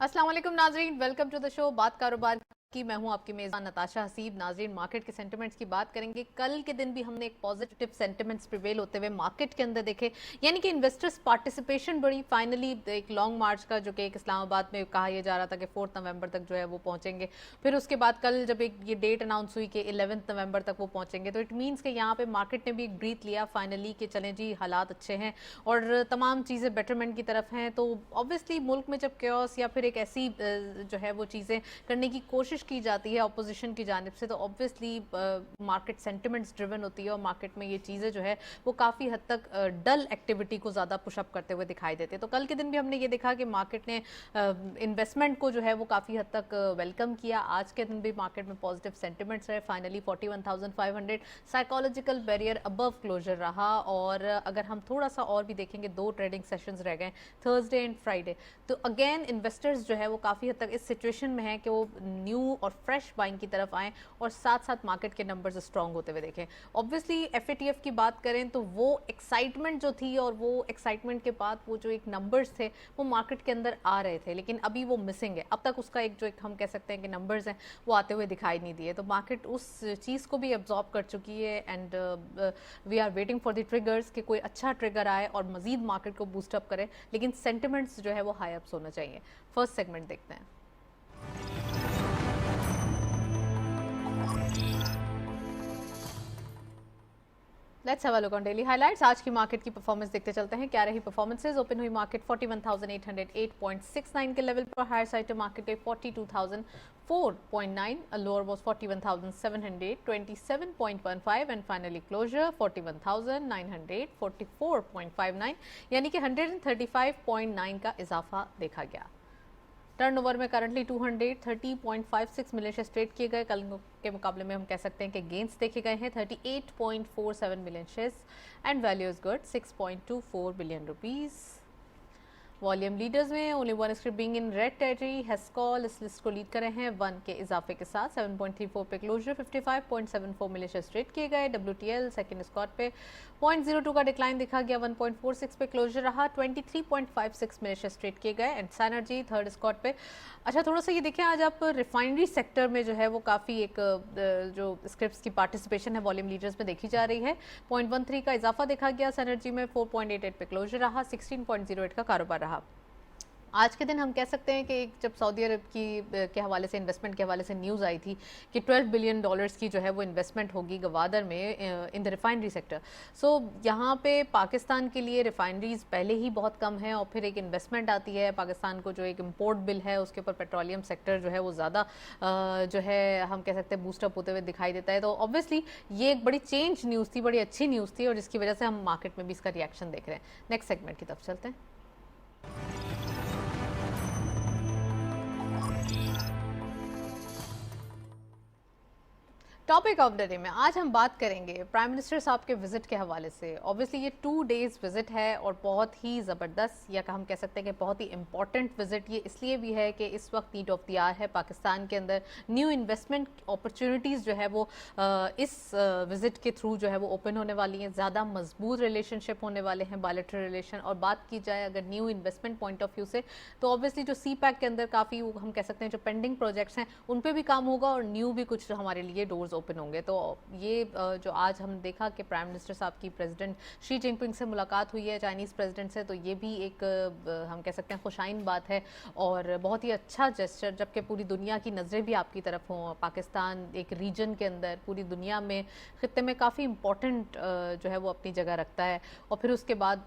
अस्सलाम वालेकुम नाजरीन, वेलकम टू द शो बात कारोबार की। मैं हूं आपकी मेज़बान नताशा हसीब। नाजरीन, मार्केट के सेंटिमेंट्स की बात करेंगे। कल के दिन भी हमने एक पॉजिटिव सेंटिमेंट्स प्रिवेल होते हुए मार्केट के अंदर देखे, यानी कि इन्वेस्टर्स पार्टिसिपेशन बड़ी फाइनली एक लॉन्ग मार्च का जो कि एक इस्लामाबाद में कहा यह जा रहा था कि 4 नवंबर तक जो है वो पहुंचेंगे। फिर उसके बाद कल जब एक ये डेट अनाउंस हुई कि 11 नवंबर तक वो पहुंचेंगे, तो इट मीन्स कि यहाँ पे मार्केट ने भी एक ब्रीथ लिया फाइनली कि चलें जी, हालात अच्छे हैं और तमाम चीज़ें बेटरमेंट की तरफ हैं। तो ऑब्वियसली मुल्क में जब क्योस या फिर एक ऐसी जो है वो चीज़ें करने की कोशिश की जाती है अपोजिशन की जानिब से, तो ऑब्वियसली मार्केट सेंटिमेंट्स ड्रिवन होती है और मार्केट में ये चीज़ें जो है वो काफ़ी हद तक डल एक्टिविटी को ज़्यादा पुशअप करते हुए दिखाई देते हैं। तो कल के दिन भी हमने ये देखा कि मार्केट ने इन्वेस्टमेंट को जो है वो काफ़ी हद तक वेलकम किया। आज के दिन भी मार्केट में पॉजिटिव सेंटिमेंट्स रहे। Finally 41,500 psychological barrier above closure रहा। और अगर हम थोड़ा सा और भी देखेंगे, 2 ट्रेडिंग सेशंस रह गए, थर्सडे एंड फ्राइडे, तो अगेन इन्वेस्टर्स जो है वो काफ़ी हद तक इस सिचुएशन में है कि वो न्यू और फ्रेश बाइंग की तरफ आएँ और साथ साथ मार्केट के नंबर्स स्ट्रॉन्ग होते हुए देखें। ऑब्वियसली एफएटीएफ की बात करें तो वो एक्साइटमेंट जो थी और वो एक्साइटमेंट के बाद वो जो एक नंबर्स थे वो मार्केट के अंदर आ रहे थे, लेकिन अभी वो मिसिंग है। अब तक उसका एक जो एक हम कह सकते हैं कि नंबर्स हैं वो आते हुए दिखाई नहीं दिए। तो मार्केट उस चीज़ को भी एब्जॉर्ब कर चुकी है and we are waiting for the triggers कि कोई अच्छा ट्रिगर आए और मजीद मार्केट को बूस्टअप करे, लेकिन सेंटिमेंट्स जो है वो हाई अप्स होना चाहिए। फर्स्ट सेगमेंट देखते हैं। Let's have a look on daily highlights. आज की मार्केट की परफॉर्मेंस देखते चलते हैं, क्या रही परफॉर्मेंसेज। ओपन हुई मार्केट 41,808.69 के लेवल पर। हायर साइड मार्केट गई 42,004.9, lower was 41,727.15 and finally closure 41,944.59, यानी कि 135.9 का इजाफा देखा गया। टर्नओवर में करंटली 230.56 मिलियन शेयर्स ट्रेड किए गए। कल के मुकाबले में हम कह सकते हैं कि गेंस देखे गए हैं 38.47 million shares and value is good 6.24 billion rupees. Volume leaders में only one script being in red territory, हेस्कॉल इस लिस्ट को लीड कर रहे हैं 1 के इजाफे के साथ। 7.34 पे क्लोजर, 55.74 मिलियन शेयर्स ट्रेड किए गए। WTL सेकंड स्कॉट पे 0.02 का डिक्लाइन दिखा गया, 1.46 पे क्लोजर रहा। 23.56 मिलियन शेयर्स ट्रेड किए गए एंड सैनर्जी थर्ड स्कॉट पे। अच्छा, थोड़ा सा ये देखें, आज आप रिफाइनरी सेक्टर में जो है वो काफ़ी एक जो स्क्रिप्ट्स की पार्टिसिपेशन है वॉल्यूम लीडर्स में देखी जा रही है। 0.13 का इजाफा देखा गया। सैनर्जी में 4.88 पे क्लोजर रहा। 16.08 का कारोबार रहा। आज के दिन हम कह सकते हैं कि जब सऊदी अरब की के हवाले से इन्वेस्टमेंट के हवाले से न्यूज़ आई थी कि $12 बिलियन की जो है वो इन्वेस्टमेंट होगी गवादर में इन द रिफाइनरी सेक्टर। सो यहाँ पे पाकिस्तान के लिए रिफाइनरीज पहले ही बहुत कम है और फिर एक इन्वेस्टमेंट आती है पाकिस्तान को, जो एक इम्पोर्ट बिल है उसके ऊपर पेट्रोलियम सेक्टर जो है वो ज़्यादा जो है हम कह सकते हैं बूस्टअप होते हुए दिखाई देता है। तो ऑब्वियसली ये एक बड़ी चेंज न्यूज़ थी, बड़ी अच्छी न्यूज़ थी और जिसकी वजह से हम मार्केट में भी इसका रिएक्शन देख रहे हैं। नेक्स्ट सेगमेंट की तरफ चलते हैं। टॉपिक ऑफ द डे में आज हम बात करेंगे प्राइम मिनिस्टर साहब के विजिट के हवाले से। ऑब्वियसली ये 2 डेज विजिट है और बहुत ही ज़बरदस्त, या हम कह सकते हैं कि बहुत ही इंपॉर्टेंट विजिट ये इसलिए भी है कि इस वक्त नीड ऑफ द आवर है पाकिस्तान के अंदर। न्यू इन्वेस्टमेंट अपॉर्चुनिटीज़ जो है वो इस विजिट के थ्रू जो है वो ओपन होने वाली हैं। ज़्यादा मजबूत रिलेशनशिप होने वाले हैं, बायलैटरल रिलेशन। और बात की जाए अगर new investment point of view से, तो ऑब्वियसली जो CPEC के अंदर काफ़ी हम कह सकते हैं जो पेंडिंग प्रोजेक्ट्स हैं उन पर भी काम होगा और न्यू भी कुछ हमारे लिए डोर्स ओपन होंगे। तो ये जो आज हम देखा कि प्राइम मिनिस्टर साहब की प्रेसिडेंट शी जिनपिंग से मुलाकात हुई है, चाइनीज़ प्रेसिडेंट से, तो ये भी एक हम कह सकते हैं खुशाइन बात है और बहुत ही अच्छा जेस्चर, जबकि पूरी दुनिया की नज़रें भी आपकी तरफ हों। पाकिस्तान एक रीजन के अंदर पूरी दुनिया में खित्ते में काफ़ी इंपॉर्टेंट जो है वो अपनी जगह रखता है और फिर उसके बाद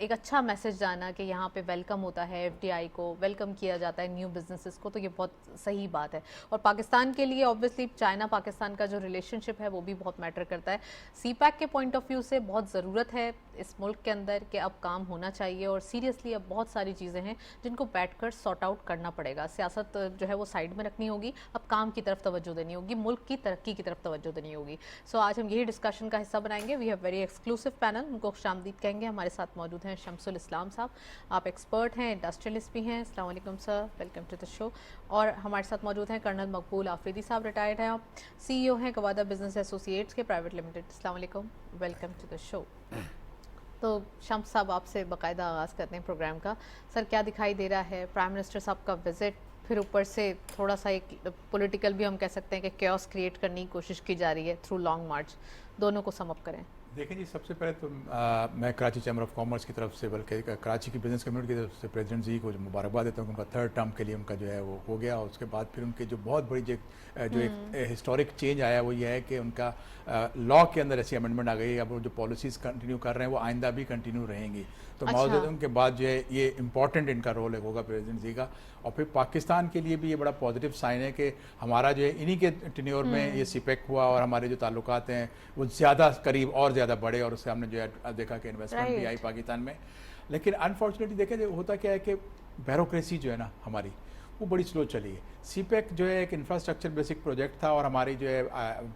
एक अच्छा मैसेज जाना कि यहाँ पे वेलकम होता है, FDI को वेलकम किया जाता है, न्यू बिजनेसेस को, तो ये बहुत सही बात है। और पाकिस्तान के लिए ऑब्वियसली चाइना पाकिस्तान का जो रिलेशनशिप है वो भी बहुत मैटर करता है। CPEC के पॉइंट ऑफ व्यू से बहुत ज़रूरत है इस मुल्क के अंदर कि अब काम होना चाहिए और सीरियसली अब बहुत सारी चीज़ें हैं जिनको बैठकर सॉर्ट आउट करना पड़ेगा। सियासत जो है वो साइड में रखनी होगी, अब काम की तरफ तवज्जो देनी होगी, मुल्क की तरक्की की तरफ तवज्जो देनी होगी। सो आज हम यही डिस्कशन का हिस्सा बनाएंगे। We have very exclusive panel, उनको खुशामदीद कहेंगे। हमारे साथ मौजूद हैं शमसुल इस्लाम साहब, आप एक्सपर्ट हैं, इंडस्ट्रियलिस्ट भी हैं। अस्सलाम वालेकुम sir, welcome to the show. और हमारे साथ मौजूद हैं कर्नल मकबूल आफरीदी साहब, रिटायर्ड हैं, CEO हैं गवादा बिजनेस एसोसिएट्स के प्राइवेट लिमिटेड। अस्सलाम वालेकुम, वेलकम टू द शो। तो शम्स साहब आपसे बाकायदा आगाज़ करते हैं प्रोग्राम का। सर क्या दिखाई दे रहा है, प्राइम मिनिस्टर साहब का विजिट, फिर ऊपर से थोड़ा सा एक पॉलिटिकल भी हम कह सकते हैं कि कैओस क्रिएट करने की कोशिश की जा रही है थ्रू लॉन्ग मार्च, दोनों को सम अप करें। देखिए जी, सबसे पहले तो मैं कराची चैम्बर ऑफ कॉमर्स की तरफ से, बल्कि कराची की बिजनेस कम्युनिटी की तरफ से प्रेसिडेंट जी को मुबारकबाद देता हूँ। उनका थर्ड टर्म के लिए उनका जो है वो हो गया, और उसके बाद फिर उनके जो बहुत बड़ी जो एक हिस्टोरिक चेंज आया वो ये है कि उनका लॉ के अंदर ऐसी अमेंडमेंट आ गई, अब वो जो पॉलिसीज़ कंटिन्यू कर रहे हैं वो आइंदा भी कंटिन्यू रहेंगी। तो अच्छा। उनके बाद जो है ये इंपॉर्टेंट इनका रोल होगा प्रेसिडेंट जी का। और फिर पाकिस्तान के लिए भी ये बड़ा पॉजिटिव साइन है कि हमारा जो है इन्हीं के टेन्योर में ये सीपेक हुआ, और हमारे जो ताल्लुकात हैं वो ज़्यादा करीब और ज़्यादा बढ़े, और उससे हमने जो है देखा कि इन्वेस्टमेंट भी आई पाकिस्तान में। लेकिन अनफॉर्चुनेटली देखें, होता क्या है कि ब्यूरोक्रेसी जो है ना हमारी, वो बड़ी स्लो चली है। सीपेक जो है एक इंफ्रास्ट्रक्चर बेसिक प्रोजेक्ट था, और हमारी जो है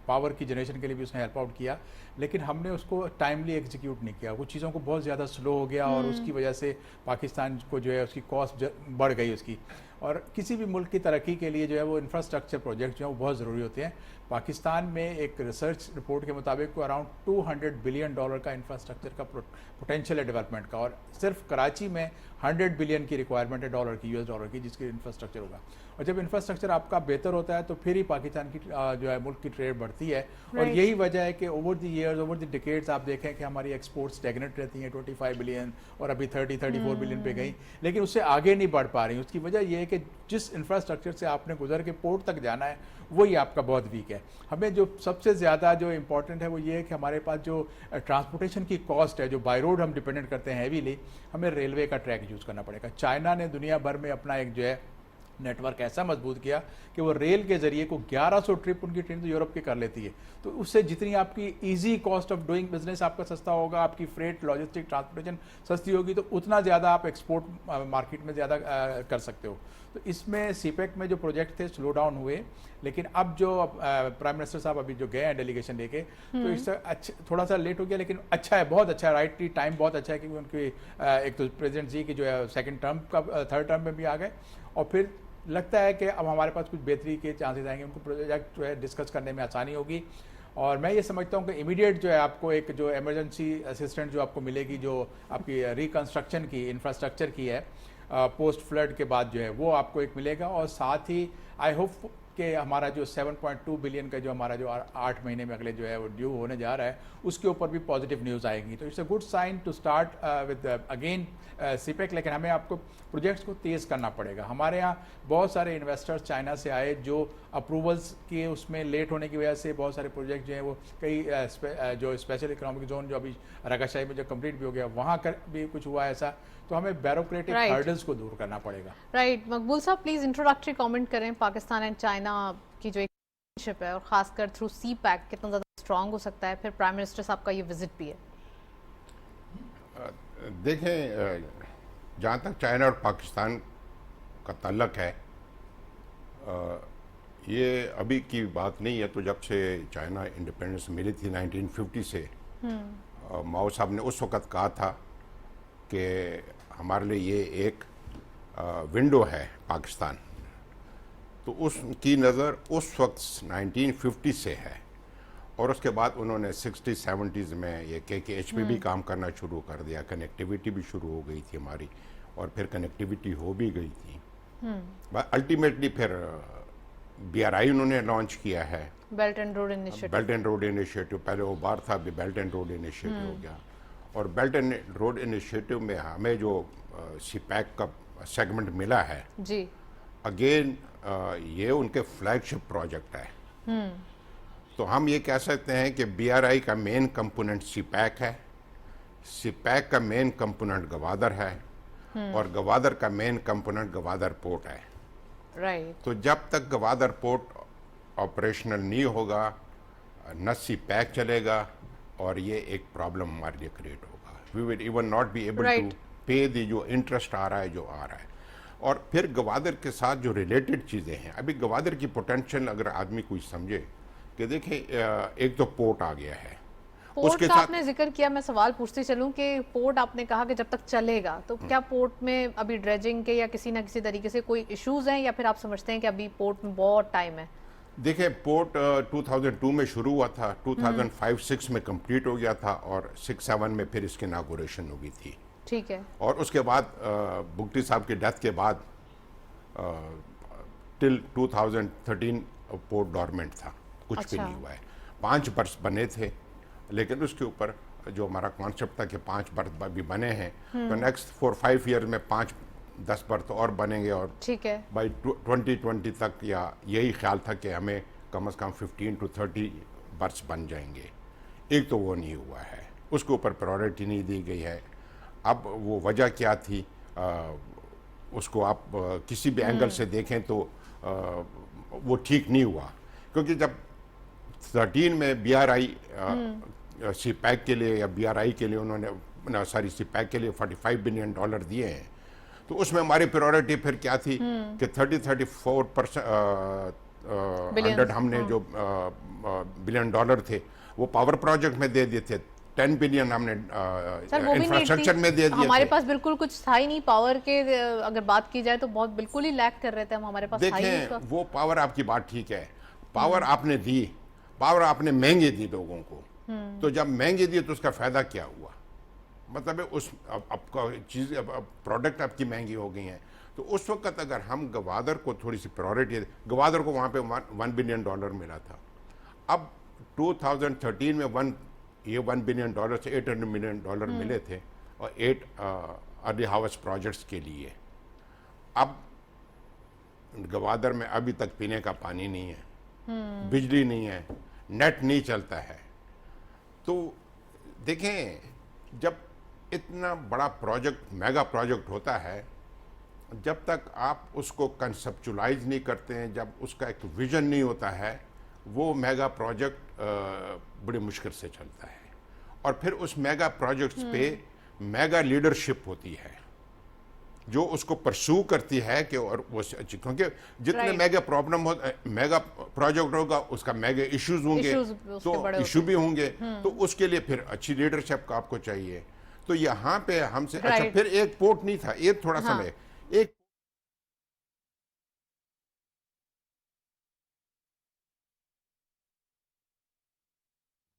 पावर की जनरेशन के लिए भी उसने हेल्प आउट किया, लेकिन हमने उसको टाइमली एग्जीक्यूट नहीं किया। कुछ चीज़ों को बहुत ज़्यादा स्लो हो गया, और उसकी वजह से पाकिस्तान को जो है उसकी कॉस्ट बढ़ गई उसकी। और किसी भी मुल्क की तरक्की के लिए जो है वो इंफ्रास्ट्रक्चर प्रोजेक्ट जो है वो बहुत ज़रूरी होते हैं। पाकिस्तान में एक रिसर्च रिपोर्ट के मुताबिक अराउंड $200 बिलियन का इंफ्रास्ट्रक्चर का पोटेंशियल है डेवलपमेंट का, और सिर्फ कराची में 100 बिलियन की रिक्वायरमेंट है डॉलर की, US डॉलर की, जिसकी इंफ्रास्ट्रक्चर होगा। और जब इंफ्रास्ट्रक्चर आपका बेहतर होता है तो फिर ही पाकिस्तान की जो है मुल्क की ट्रेड बढ़ती है। और यही वजह है कि over the years, over the decades आप देखें कि हमारी एक्सपोर्ट्स स्टैग्नेंट रहती हैं 25 बिलियन, और अभी 34 बिलियन पे गई, लेकिन उससे आगे नहीं बढ़ पा रही। उसकी वजह यह है कि जिस इंफ्रास्ट्रक्चर से आपने गुजर के पोर्ट तक जाना है वही आपका बहुत वीक है। हमें जो सबसे ज़्यादा जो इम्पोर्टेंट है वो ये है कि हमारे पास जो ट्रांसपोर्टेशन की कॉस्ट है, जो बाय रोड हम डिपेंडेंट करते हैं हैवीली, हमें रेलवे का ट्रैक यूज़ करना पड़ेगा। चाइना ने दुनिया भर में अपना एक जो है नेटवर्क ऐसा मजबूत किया कि वो रेल के जरिए को 1100 ट्रिप उनकी ट्रेन तो यूरोप की कर लेती है। तो उससे जितनी आपकी easy cost of doing business आपका सस्ता होगा, आपकी फ्रेट लॉजिस्टिक ट्रांसपोर्टेशन सस्ती होगी, तो उतना ज़्यादा आप एक्सपोर्ट मार्केट में ज़्यादा कर सकते हो। तो इसमें सीपेक में जो प्रोजेक्ट थे स्लो डाउन हुए, लेकिन अब जो प्राइम मिनिस्टर साहब अभी जो गए हैं डेलीगेशन लेके, तो इससे अच्छा थोड़ा सा लेट हो गया, लेकिन अच्छा है, बहुत अच्छा है, राइटली टाइम बहुत अच्छा है, क्योंकि उनकी एक तो प्रेसिडेंट जी की जो है सेकंड टर्म का थर्ड टर्म में भी आ गए, और फिर लगता है कि अब हमारे पास कुछ बेहतरी के चांसेस आएंगे, उनको प्रोजेक्ट जो है डिस्कस करने में आसानी होगी। और मैं ये समझता हूँ कि इमीडिएट जो है आपको एक जो इमरजेंसी असिस्टेंट जो आपको मिलेगी, जो आपकी रिकंस्ट्रक्शन की इंफ्रास्ट्रक्चर की है पोस्ट फ्लड के बाद जो है वो आपको एक मिलेगा। और साथ ही आई होप कि हमारा जो 7.2 बिलियन का जो हमारा जो 8 महीने में अगले जो है वो ड्यू होने जा रहा है, उसके ऊपर भी पॉजिटिव न्यूज़ आएंगी। तो it's a good sign to start with again CPEC. लेकिन हमें आपको प्रोजेक्ट्स को तेज़ करना पड़ेगा। हमारे यहाँ बहुत सारे इन्वेस्टर्स चाइना से आए, जो अप्रूवल्स के उसमें लेट होने की वजह से बहुत सारे प्रोजेक्ट जो हैं वो कई जो स्पेशल इकोनॉमिक जोन जो अभी रकाशाही में जो कंप्लीट भी हो गया, वहाँ कर भी कुछ हुआ ऐसा। तो हमें ब्यूरोक्रेटिक हर्डल्स को दूर करना पड़ेगा। राइट। मकबूल साहब प्लीज इंट्रोडक्टरी कमेंट करें, पाकिस्तान एंड चाइना की जो एक रिलेशनशिप है और खासकर थ्रू सी पैक कितना ज़्यादा स्ट्रांग हो सकता है, फिर प्राइम मिनिस्टर साहब का ये विजिट भी है। देखें, जहाँ तक चाइना और पाकिस्तान का ताल्लुक है, ये अभी की बात नहीं है। तो जब से चाइना इंडिपेंडेंस मिली थी 1950 से, माओ साहब ने उस वक़्त कहा था कि हमारे लिए ये एक विंडो है पाकिस्तान। तो उसकी नज़र उस वक्त 1950 से है, और उसके बाद उन्होंने 60-70s में ये KKH पे भी काम करना शुरू कर दिया। कनेक्टिविटी भी शुरू हो गई थी हमारी, और फिर कनेक्टिविटी हो भी गई थी। अल्टीमेटली फिर BRI उन्होंने लॉन्च किया है, belt and road initiative. Belt and road initiative पहले वो बार था, अभी बेल्ट एंड रोड इनिशिएटिव हो गया। और बेल्ट एंड रोड इनिशिएटिव में हमें जो सीपैक का सेगमेंट मिला है जी, अगेन ये उनके फ्लैगशिप प्रोजेक्ट है। तो हम ये कह सकते हैं कि BRI का मेन कंपोनेंट सीपैक है, सीपैक का मेन कंपोनेंट गवादर है, और गवादर का मेन कंपोनेंट गवादर पोर्ट है। राइट। तो जब तक गवादर पोर्ट ऑपरेशनल नहीं होगा, न सीपैक चलेगा, और ये एक प्रॉब्लम हमारे लिए क्रिएट होगा। We will even not be able to pay the जो इंटरेस्ट आ रहा है जो आ रहा है। और फिर गवादर के साथ जो रिलेटेड चीज़ें हैं, अभी गवादर की पोटेंशियल अगर आदमी कोई समझे कि देखिए, एक तो पोर्ट आ गया है, पोर्ट का आपने जिक्र किया, मैं सवाल पूछती चलूं कि पोर्ट आपने कहा कि जब तक चलेगा, तो क्या पोर्ट में अभी ड्रेजिंग के या किसी ना किसी तरीके से कोई इश्यूज हैं, या फिर आप समझते हैं कि अभी पोर्ट में बहुत टाइम है? देखिए पोर्ट 2002 में शुरू हुआ था, 2005-6 में कंप्लीट हो गया था और 6-7 में फिर इसकी इनागोरेशन हो गई थी। ठीक है। और उसके बाद बुगटी साहब की डेथ के बाद टिल 2013 पोर्ट डॉर्मेंट था, कुछ भी अच्छा। नहीं हुआ है। 5 बर्थ बने थे, लेकिन उसके ऊपर जो हमारा कॉन्सेप्ट था कि 5 बर्थ भी बने हैं, तो नेक्स्ट 4-5 ईयर में 5-10 बर्थ और बनेंगे और ठीक है। बाई 2020 तक या यही ख्याल था कि हमें कम से कम 15 to 30 बर्थ बन जाएंगे। एक तो वो नहीं हुआ है, उसके ऊपर प्रायोरिटी नहीं दी गई है। अब वो वजह क्या थी, उसको आप किसी भी एंगल से देखें तो वो ठीक नहीं हुआ, क्योंकि जब 13 में BRI सी पैक के लिए या BRI के लिए उन्होंने सी पैक के लिए $45 बिलियन दिए हैं, तो उसमें हमारी प्रायोरिटी फिर क्या थी कि 30-34% $100 हमने जो बिलियन थे वो पावर प्रोजेक्ट में दे दिए थे। 10 बिलियन हमने सर वो भी नहीं इंफ्रास्ट्रक्चर में दे दिए हमारे थे। पास बिल्कुल कुछ था ही नहीं पावर के। अगर बात की जाए तो बहुत बिल्कुल ही लैक कर रहे थे हम, हमारे पास था ही नहीं देखें उसका। वो पावर, आपकी बात ठीक है, पावर आपने दी, पावर आपने महंगी दी लोगों को, तो जब महंगी दी तो उसका फायदा क्या हुआ? मतलब है उस आपका चीज़ प्रोडक्ट आपकी महंगी हो गई हैं, तो उस वक्त अगर हम गवादर को थोड़ी सी प्रायोरिटी, गवादर को वहाँ पे $1 बिलियन मिला था। अब 2013 में $1 बिलियन से $800 मिलियन मिले थे और 8 अर्ली हार्वेस्ट प्रोजेक्ट्स के लिए। अब गवादर में अभी तक पीने का पानी नहीं है, बिजली नहीं है, नेट नहीं चलता है। तो देखें, जब इतना बड़ा प्रोजेक्ट, मेगा प्रोजेक्ट होता है, जब तक आप उसको कंसेप्चुलाइज नहीं करते हैं, जब उसका एक विजन नहीं होता है, वो मेगा प्रोजेक्ट बड़ी मुश्किल से चलता है। और फिर उस मेगा प्रोजेक्ट्स पे मेगा लीडरशिप होती है जो उसको परस्यू करती है कि, और वो क्योंकि जितने Right. मेगा प्रॉब्लम हो, मेगा प्रोजेक्ट होगा उसका मेगा इश्यूज होंगे, Issues उसके तो बड़े इशू होते भी होंगे, तो उसके लिए फिर अच्छी लीडरशिप का आपको चाहिए। तो यहाँ पे हमसे अच्छा, Right. फिर एक पोर्ट नहीं था, ये थोड़ा हाँ। समय एक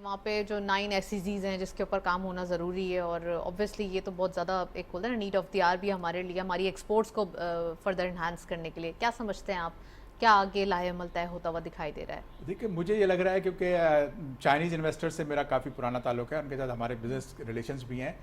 वहाँ पे जो 9 SEZs हैं जिसके ऊपर काम होना ज़रूरी है, और ऑब्वियसली ये तो बहुत ज़्यादा एक बोलते हैं ना नीड ऑफ द आवर भी हमारे लिए, हमारी एक्सपोर्ट्स को फर्दर इन्हांस करने के लिए। क्या समझते हैं आप, क्या आगे लाहेअमल तय होता हुआ दिखाई दे रहा है? देखिए, मुझे ये लग रहा है क्योंकि चाइनीज़ इन्वेस्टर से मेरा काफ़ी पुराना ताल्लुक है, उनके साथ हमारे बिजनेस रिलेशंस भी हैं।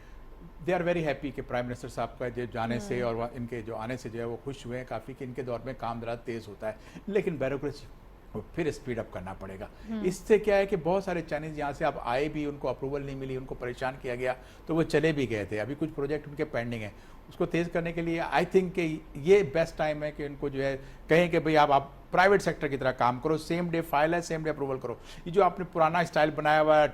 दे आर वेरी हैप्पी कि प्राइम मिनिस्टर साहब का जो जाने से और इनके जो आने से जो है वो खुश हुए हैं काफ़ी कि इनके दौर में काम ज़रा तेज़ होता है, लेकिन ब्यूरोक्रेसी को फिर स्पीड अप करना पड़ेगा। इससे क्या है कि बहुत सारे चाइनीज़ यहाँ से अब आए भी, उनको अप्रूवल नहीं मिली, उनको परेशान किया गया तो वो चले भी गए थे। अभी कुछ प्रोजेक्ट उनके पेंडिंग है, उसको तेज़ करने के लिए आई थिंक कि ये बेस्ट टाइम है कि उनको जो है कहें कि भाई आप प्राइवेट सेक्टर की तरह काम करो, सेम डे फाइल है, सेम डे अप्रूवल करो। ये जो आपने पुराना स्टाइल बनाया हुआ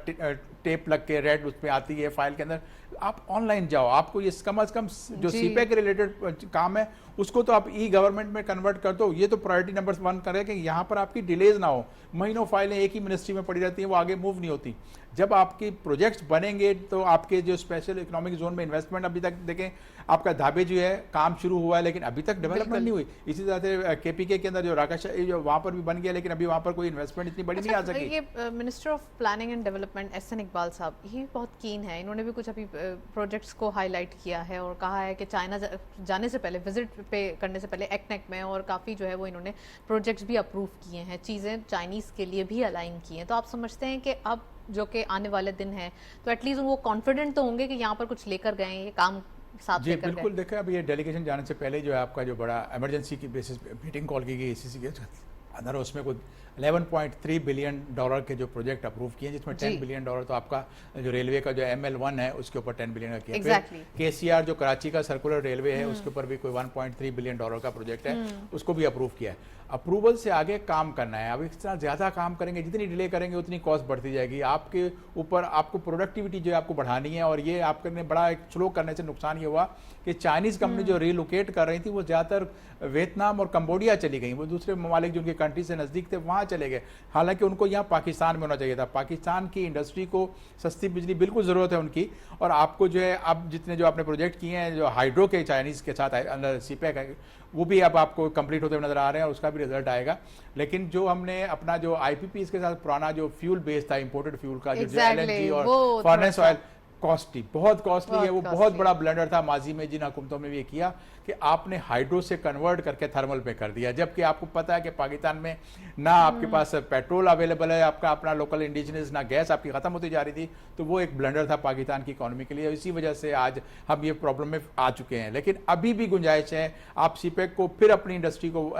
टेप लग के रेड उस पर आती है फाइल के अंदर, आप ऑनलाइन जाओ, आपको ये कम अज कम जो सीपैक के रिलेटेड काम है उसको तो आप ई गवर्नमेंट में कन्वर्ट कर दो। ये तो प्रायोरिटी नंबर 1 करे कि यहाँ पर आपकी डिलेज ना हो। महीनों फाइलें एक ही मिनिस्ट्री में पड़ी रहती हैं, वो आगे मूव नहीं होती। जब आपकी प्रोजेक्ट्स बनेंगे तो आपके जो स्पेशल इकोनॉमिक जोन में इन्वेस्टमेंट, अभी तक देखें आपका धाबे जो है काम शुरू हुआ है लेकिन अभी तक डेवलपमेंट नहीं हुई। इसी तरह से केपीके के अंदर जो राकेश जो वहाँ पर भी बन गया, लेकिन अभी वहाँ पर कोई इन्वेस्टमेंट इतनी बड़ी नहीं आ सकी। ये minister of planning and development Ahsan Iqbal साहब, ये बहुत कीन है, इन्होंने भी कुछ अभी प्रोजेक्ट्स को हाईलाइट किया है और कहा है कि चाइना जाने से पहले, विजिट पे करने से पहले एक्नेक में और काफ़ी जो है वो इन्होंने प्रोजेक्ट्स भी अप्रूव किए हैं, चीज़ें चाइनीज़ के लिए भी अलाइन की हैं। तो आप समझते हैं कि अब जो कि आने वाले दिन है तो एटलीस्ट वो कॉन्फिडेंट तो होंगे कि यहाँ पर कुछ लेकर गए, ये काम साथ जी लेकर बिल्कुल। गए। देखा, अभी ये डेलीगेशन जाने से पहले जो है आपका जो बड़ा इमरजेंसी की बेसिस पे मीटिंग कॉल की गई एसीसी के अंदर, उसमें कुछ 11.3 बिलियन डॉलर के जो प्रोजेक्ट अप्रूव किए हैं, जिसमें 10 बिलियन डॉलर तो आपका जो रेलवे का जो ML1 है उसके ऊपर 10 बिलियन का किया। Exactly. KCR जो कराची का सर्कुलर रेलवे है उसके ऊपर भी कोई 1.3 बिलियन डॉलर का प्रोजेक्ट है, उसको भी अप्रूव किया है। अप्रूवल से आगे काम करना है। अब इतना ज़्यादा काम करेंगे, जितनी डिले करेंगे उतनी कॉस्ट बढ़ती जाएगी। आपके ऊपर आपको प्रोडक्टिविटी जो है आपको बढ़ानी है, और ये आपने बड़ा एक स्लो करने से नुकसान ये हुआ कि चाइनीज़ कंपनी जो रिलोकेट कर रही थी वो ज़्यादातर वियतनाम और कंबोडिया चली गई, वो दूसरे ममालिक जो उनके कंट्री से नज़दीक थे वहाँ चले गए। हालांकि उनको यहाँ पाकिस्तान में होना चाहिए था। पाकिस्तान की इंडस्ट्री को सस्ती बिजली बिल्कुल ज़रूरत है उनकी, और आपको जो है अब जितने जो आपने प्रोजेक्ट किए हैं जो हाइड्रो के चाइनीज़ के साथ अंदर सीपैक है, वो भी अब आपको कंप्लीट होते हुए नज़र आ रहे हैं और उसका भी रिजल्ट आएगा। लेकिन जो हमने अपना जो IPP के साथ पुराना जो फ्यूल बेस था, इंपोर्टेड फ्यूल का जो LNG और फर्नेस ऑयल, कॉस्टली, बहुत कॉस्टली है वो, बहुत बड़ा ब्लंडर था माजी में जिन हुकूमतों में भी ये किया कि आपने हाइड्रो से कन्वर्ट करके थर्मल पे कर दिया, जबकि आपको पता है कि पाकिस्तान में ना आपके पास पेट्रोल अवेलेबल है, आपका अपना लोकल इंडिजिनस, ना गैस आपकी ख़त्म होती जा रही थी। तो वो एक ब्लंडर था पाकिस्तान की इकोनॉमी के लिए, इसी वजह से आज हम ये प्रॉब्लम में आ चुके हैं। लेकिन अभी भी गुंजाइश है, आप सीपैक को फिर अपनी इंडस्ट्री को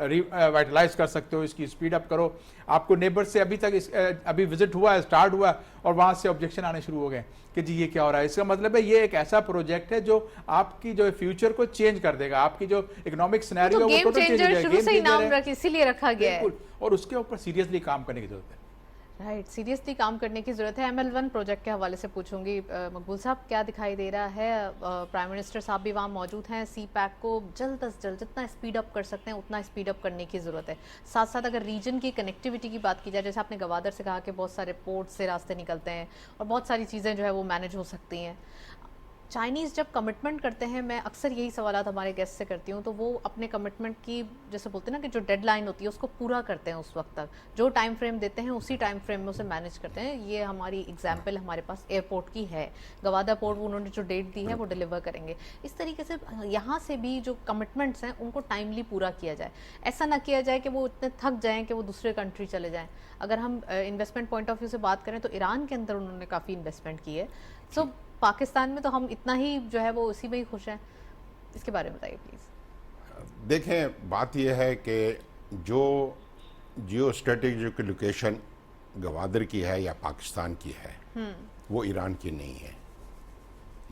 रिवाइटलाइज कर सकते हो, इसकी स्पीड अप करो। आपको नेबर से अभी तक अभी विजिट हुआ है, स्टार्ट हुआ, और वहाँ से ऑब्जेक्शन आने शुरू हो गए कि जी ये क्या हो रहा है। इसका मतलब है ये एक ऐसा प्रोजेक्ट है जो आपकी जो फ्यूचर को चेंज कर देगा, आपकी जो इकोनॉमिक सिनेरियो तो है वो टोटल चेंज हो जाएगा। शुरू से ही नाम इसीलिए रखा गया है, और उसके ऊपर सीरियसली काम करने की जरूरत है। राइट, सीरियसली काम करने की जरूरत है। ML1 प्रोजेक्ट के हवाले से पूछूंगी मकबूल साहब, क्या दिखाई दे रहा है? प्राइम मिनिस्टर साहब भी वहाँ मौजूद हैं। CPEC को जल्द अज जल्द जितना स्पीड अप कर सकते हैं उतना स्पीड अप करने की ज़रूरत है। साथ साथ अगर रीजन की कनेक्टिविटी की बात की जाए, जैसे आपने गवादर से कहा कि बहुत सारे पोर्ट से रास्ते निकलते हैं और बहुत सारी चीज़ें जो है वो मैनेज हो सकती हैं। चाइनीज़ जब कमिटमेंट करते हैं, मैं अक्सर यही सवालात हमारे गेस्ट से करती हूँ, तो वो अपने कमिटमेंट की जैसे बोलते हैं ना कि जो डेडलाइन होती है उसको पूरा करते हैं उस वक्त तक, जो टाइम फ्रेम देते हैं उसी टाइम फ्रेम में उसे मैनेज करते हैं। ये हमारी एग्जांपल हमारे पास एयरपोर्ट की है, गवादा पोर्ट उन्होंने जो डेट दी है वो डिलीवर करेंगे। इस तरीके से यहाँ से भी जो कमिटमेंट्स हैं उनको टाइमली पूरा किया जाए, ऐसा ना किया जाए कि वो इतने थक जाएँ कि वो दूसरे कंट्री चले जाएँ। अगर हम इन्वेस्टमेंट पॉइंट ऑफ व्यू से बात करें तो ईरान के अंदर उन्होंने काफ़ी इन्वेस्टमेंट की है। सो पाकिस्तान में तो हम इतना ही जो है वो उसी में ही खुश हैं। इसके बारे में बताइए प्लीज़। देखें, बात यह है कि जो जियो स्ट्रेटेजिक लोकेशन गवादर की है या पाकिस्तान की है वो ईरान की नहीं है,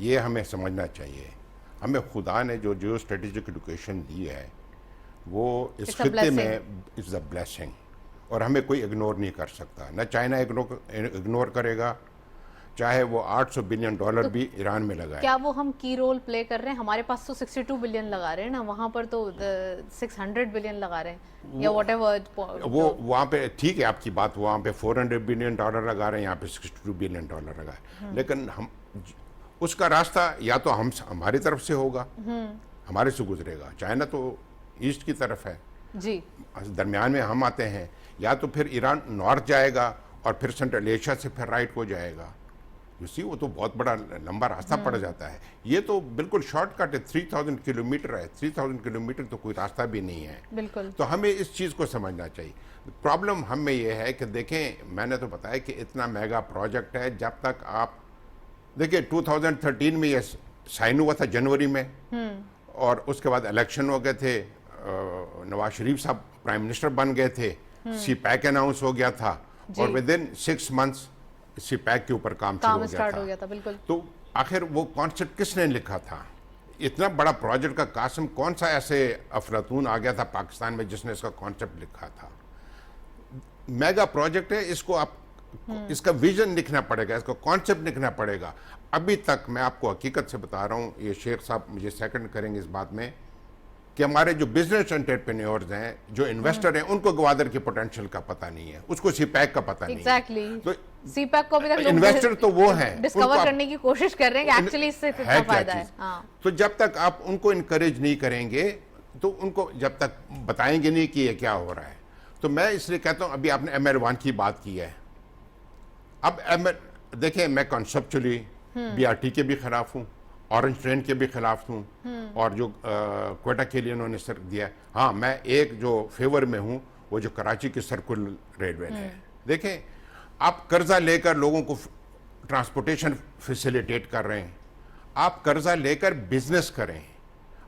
ये हमें समझना चाहिए। हमें खुदा ने जो जियो स्ट्रेटेजिक लोकेशन दी है वो इस खित्ते में इज़ अ ब्लेसिंग, और हमें कोई इग्नोर नहीं कर सकता। न चाइना इग्नोर करेगा, चाहे वो $800 बिलियन तो भी ईरान में लगाए। क्या वो हम की रोल प्ले कर रहे हैं? हमारे पास तो 62 बिलियन लगा रहे हैं ना, वहाँ पर तो 600 बिलियन लगा रहे हैं या व्हाटएवर। वो वहाँ पे ठीक है आपकी बात, वहाँ पे $400 बिलियन लगा रहे हैं, यहाँ पे $62 बिलियन लगा है। लेकिन हम उसका रास्ता या तो हमारी तरफ से होगा, हमारे से गुजरेगा। चाइना तो ईस्ट की तरफ है जी, दरमियान में हम आते हैं, या तो फिर ईरान नॉर्थ जाएगा और फिर सेंट्रल एशिया से फिर राइट को जाएगा। वो तो बहुत बड़ा लंबा रास्ता पड़ जाता है। ये तो बिल्कुल शॉर्टकट है, 3000 किलोमीटर है। 3000 किलोमीटर तो कोई रास्ता भी नहीं है। बिल्कुल। तो हमें इस चीज़ को समझना चाहिए। प्रॉब्लम हमें ये है कि देखें, मैंने तो बताया कि इतना मेगा प्रोजेक्ट है, जब तक आप देखिए 2013 में ये साइन हुआ था जनवरी में, और उसके बाद इलेक्शन हो गए थे, नवाज शरीफ साहब प्राइम मिनिस्टर बन गए थे, CPEC अनाउंस हो गया था, और विद इन 6 मंथ्स CPEC के ऊपर काम स्टार्ट हो गया था। बिल्कुल। तो आखिर वो कॉन्सेप्ट किसने लिखा था? इतना बड़ा प्रोजेक्ट का कासिम कौन सा ऐसे अफलातून आ गया था पाकिस्तान में जिसने इसका कॉन्सेप्ट लिखा था? मेगा प्रोजेक्ट है, इसको आप इसका विजन लिखना पड़ेगा, इसका कॉन्सेप्ट लिखना पड़ेगा। अभी तक मैं आपको हकीकत से बता रहा हूँ, ये शेख साहब मुझे सेकंड करेंगे इस बात में, कि हमारे जो बिजनेस एंटरप्रेन्योर्स हैं, जो इन्वेस्टर हैं, उनको गवादर के पोटेंशियल का पता नहीं है, उसको CPEC का पता नहीं है। तो CPEC को अभी तक इन्वेस्टर तो वो हैं, डिस्कवर करने की कोशिश कर रहे हैं कि एक्चुअली इससे कितना फायदा है। तो जब तक आप उनको इनकरेज नहीं करेंगे, तो उनको जब तक बताएंगे नहीं कि ये क्या हो रहा है, तो मैं इसलिए कहता हूं, अभी आपने ML1 की बात की है। अब देखिए, मैं कॉन्सेप्चुअली BRT के भी खिलाफ हूँ, ऑरेंज ट्रेन के भी खिलाफ हूँ, और जो क्वेटा के लिए उन्होंने सर दिया। हाँ, मैं एक जो फेवर में हूँ वो जो कराची की सर्कुलर रेलवे है। देखें, आप कर्जा लेकर लोगों को ट्रांसपोर्टेशन फैसिलिटेट कर रहे हैं, आप कर्जा लेकर बिजनेस करें,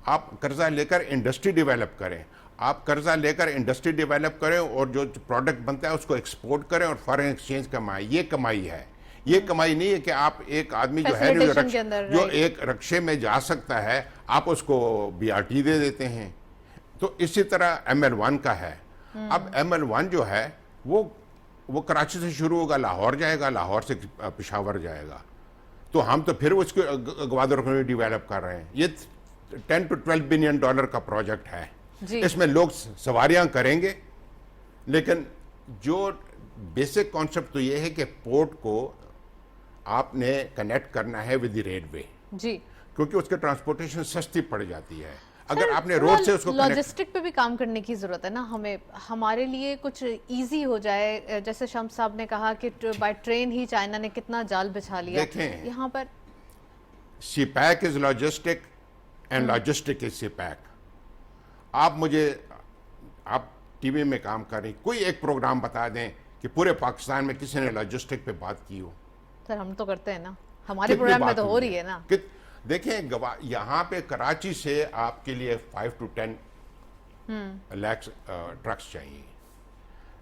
आप कर्जा लेकर इंडस्ट्री डेवलप करें, आप कर्जा लेकर इंडस्ट्री डेवलप करें और जो प्रोडक्ट बनता है उसको एक्सपोर्ट करें और फॉरेन एक्सचेंज कमाएं। ये कमाई है। ये कमाई नहीं है कि आप एक आदमी जो है जो एक रक्शे में जा सकता है, आप उसको BRT दे देते हैं। तो इसी तरह ML1 का है। अब ML1 जो है वो कराची से शुरू होगा, लाहौर जाएगा, लाहौर से पेशावर जाएगा। तो हम तो फिर उसको गवादर को डेवलप कर रहे हैं। ये $10 to $12 बिलियन का प्रोजेक्ट है। इसमें लोग सवारियां करेंगे, लेकिन जो बेसिक कॉन्सेप्ट तो ये है कि पोर्ट को आपने कनेक्ट करना है विद द रेलवे जी, क्योंकि उसके ट्रांसपोर्टेशन सस्ती पड़ जाती है। अगर आपने रोड से उसको लॉजिस्टिक पे भी काम करने की जरूरत है ना हमें, हमारे लिए कुछ इजी हो जाए। जैसे शम्स साहब ने कहा कि बाय ट्रेन ही चाइना ने कितना जाल बिछा लिया। देखें, यहाँ पर CPEC is logistic and logistic is CPEC। आप टीवी में काम कर रही, कोई एक प्रोग्राम बता दें कि पूरे पाकिस्तान में किसी ने लॉजिस्टिक पे बात की हो। सर, हम तो करते हैं ना, हमारे प्रोग्राम में तो हो रही है ना। देखें, यहाँ पे कराची से आपके लिए 5 to 10 लाख ट्रक्स चाहिए।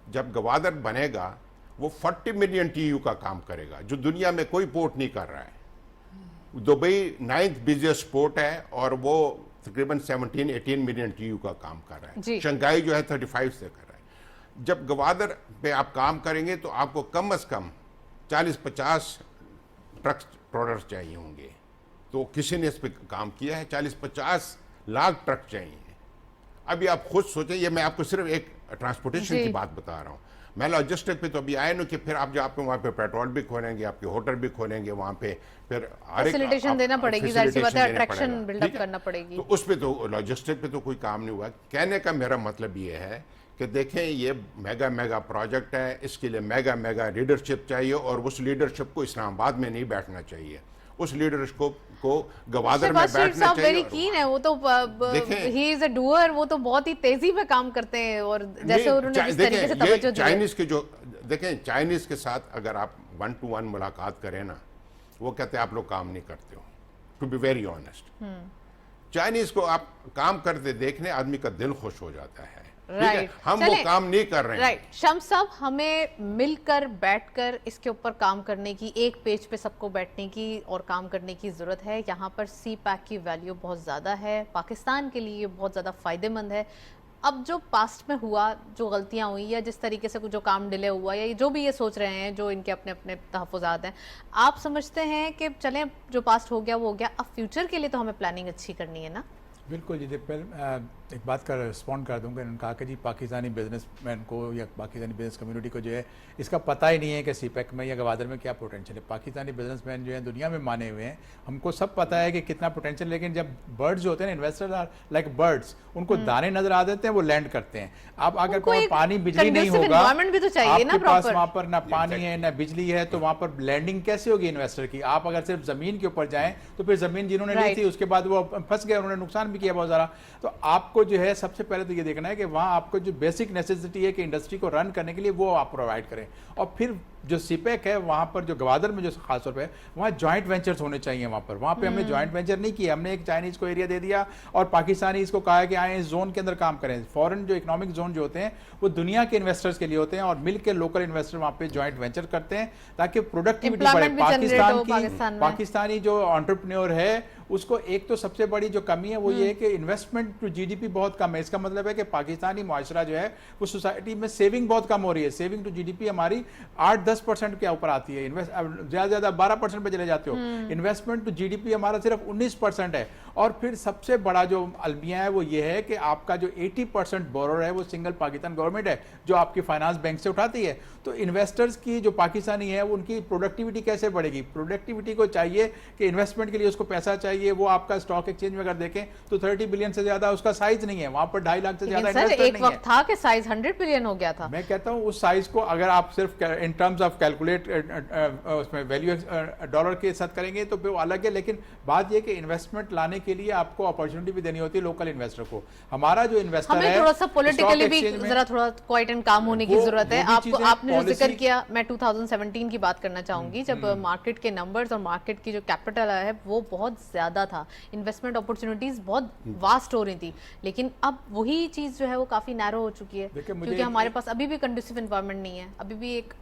जब गवादर बनेगा वो 40 मिलियन TEU का काम करेगा, जो दुनिया में कोई पोर्ट नहीं कर रहा है। दुबई 9th बिजिएस्ट पोर्ट है और वो तकरीबन 17-18 मिलियन TEU का काम कर रहा है। शंघाई जो है 35 से कर रहा है। जब गवादर पे आप काम करेंगे तो आपको कम से कम 40-50 ट्रक प्रोडक्ट्स चाहिए होंगे। तो किसी ने इस पे काम किया है, 40-50 लाख ट्रक चाहिए। अभी आप खुद सोचें, ये मैं आपको सिर्फ एक ट्रांसपोर्टेशन जी। की बात बता रहा हूँ। मैं लॉजिस्टिक पे तो अभी आए ना कि फिर आप जो आपको वहाँ पे पेट्रोल भी खोलेंगे, आपके होटल भी खोलेंगे वहाँ पे, फिर फैसिलिटेशन देना पड़ेगी, जाहिर सी बात है, अट्रैक्शन बिल्डअप ठीक है? करना पड़ेगी। तो उस पे तो लॉजिस्टिक पे तो कोई काम नहीं हुआ। कहने का मेरा मतलब ये है कि देखें, ये मेगा प्रोजेक्ट है, इसके लिए मेगा लीडरशिप चाहिए, और उस लीडरशिप को इस्लामाबाद में नहीं बैठना चाहिए, उस लीडरशिप को गवादर में शहबाज शरीफ बैठना साहब वेरी चाहिए। कीन है, वो तो देखें- ही इज अ डूअर, वो तो बहुत ही तेजी में काम करते हैं, और जैसे नहीं, उन्होंने जिस तरीके से देखें, ये तवज्जो दी है। चाइनीज के जो देखें, चाइनीज के साथ अगर आप 1-to-1 मुलाकात करें ना, वो कहते हैं आप लोग काम नहीं करते हो, to be very honest. Chinese को आप काम करते देखने आदमी का दिल खुश हो जाता है, ठीक है? राइट, हम वो चलें। काम नहीं कर रहे हैं। राइट, शम्स साहब, हमें मिलकर बैठकर इसके ऊपर काम करने की, एक पेज पे सबको बैठने की और काम करने की जरूरत है। यहाँ पर सी पैक की वैल्यू बहुत ज़्यादा है, पाकिस्तान के लिए बहुत ज़्यादा फ़ायदेमंद है। अब जो पास्ट में हुआ, जो गलतियाँ हुई, या जिस तरीके से जो काम डिले हुआ, या जो भी ये सोच रहे हैं, जो इनके अपने अपने तहफ़्फ़ुज़ात हैं, आप समझते हैं कि चलें जो पास्ट हो गया वो हो गया, अब फ्यूचर के लिए तो हमें प्लानिंग अच्छी करनी है ना? बिल्कुल जी। पहले एक बात का रिस्पॉन्ड कर दूंगा। इन्होंने कहा कि जी पाकिस्तानी बिजनेसमैन को या पाकिस्तानी बिजनेस कम्युनिटी को जो है इसका पता ही नहीं है कि सीपैक में या गवादर में क्या पोटेंशियल है। पाकिस्तानी बिजनेसमैन जो है दुनिया में माने हुए हैं, हमको सब पता है कि कितना पोटेंशियल, लेकिन जब बर्ड्स जो होते हैं, इन्वेस्टर्स आर लाइक बर्ड्स, उनको दाने नजर आ देते हैं, वो लैंड करते हैं। आप अगर उनको कोई एक पानी बिजली नहीं conducive होगा, environment भी तो चाहिए ना आपके पास proper। वहाँ पर ना पानी है ना बिजली है, तो वहाँ पर लैंडिंग कैसे होगी इन्वेस्टर की? आप अगर सिर्फ जमीन के ऊपर जाएं तो फिर जमीन जिन्होंने ली Right। थी उसके बाद वो फंस गए, उन्होंने नुकसान भी किया बहुत सारा। तो आपको जो है सबसे पहले तो ये देखना है कि वहाँ आपको जो बेसिक नेसेसिटी है कि इंडस्ट्री को रन करने के लिए वो आप प्रोवाइड करें। और फिर जो सीपैक है वहाँ पर जो गवादर में जो खासतौर पे वहाँ जॉइंट वेंचर्स होने चाहिए। वहाँ पे हमने जॉइंट वेंचर नहीं किया, हमने एक चाइनीज को एरिया दे दिया और पाकिस्तानी इसको कहा है कि आए इस जोन के अंदर काम करें। फॉरेन जो इकोनॉमिक जोन जो होते हैं वो दुनिया के इन्वेस्टर्स के लिए होते हैं, और मिल के लोकल इन्वेस्टर वहाँ पे जॉइंट वेंचर करते हैं ताकि प्रोडक्टिविटी बढ़े। Employment भी generate हो पाकिस्तान में। पाकिस्तानी जो एंटरप्रेन्योर है उसको एक तो सबसे बड़ी जो कमी है वो ये है कि इन्वेस्टमेंट टू जीडीपी बहुत कम है। इसका मतलब है कि पाकिस्तानी मुआशरा जो है वो सोसाइटी में सेविंग बहुत कम हो रही है। सेविंग टू जीडीपी हमारी 8-10% के ऊपर आती है, ज्यादा ज्यादा 12% पे चले जाते हो। इन्वेस्टमेंट टू जीडीपी हमारा सिर्फ 19% है। और फिर सबसे बड़ा जो अलमिया है वो ये है कि आपका जो 80% बोरोर है वो सिंगल पाकिस्तान गवर्नमेंट है जो आपकी फाइनेंस बैंक से उठाती है। तो इन्वेस्टर्स की जो पाकिस्तानी है वो उनकी प्रोडक्टिविटी कैसे बढ़ेगी? प्रोडक्टिविटी को चाहिए कि इन्वेस्टमेंट के लिए उसको पैसा चाहिए। वो आपका स्टॉक एक्सचेंज में अगर देखें तो 30 बिलियन से ज्यादा उसका साइज नहीं है, वहां पर 2.5 लाख से ज्यादा लेकिन सर इन्वेस्टर एक नहीं है। वक्त था कि साइज 100 बिलियन हो गया था। मैं कहता हूं उस साइज को अगर आप सिर्फ इन टर्म्स ऑफ कैलकुलेट उसमें वैल्यू डॉलर के साथ करेंगे तो फिर अलग है। लेकिन बात यह कि इन्वेस्टमेंट लाने के लिए आपको अपॉर्चुनिटी भी देनी होती है लोकल इन्वेस्टर को। हमारा जो इन्वेस्टर हमें है थोड़ा सा पॉलिटिकली भी stock exchange में- जरा थोड़ा क्वाइट एंड काम होने की वो- जरूरत है। वो भी आपको चीजें आपने जो जिक्र policy- किया, मैं 2017 की बात करना चाहूंगी जब मार्केट के नंबर्स और मार्केट की जो कैपिटल है वो बहुत ज्यादा था, इन्वेस्टमेंट अपॉर्चुनिटीज बहुत वास्ट हो रही थी। लेकिन अब वही चीज जो है वो काफी नैरो हो चुकी है, देखिए, मुझे क्योंकि एक- हमारे पास अभी भी कंडूसिव एनवायरनमेंट नहीं है, अभी भी एक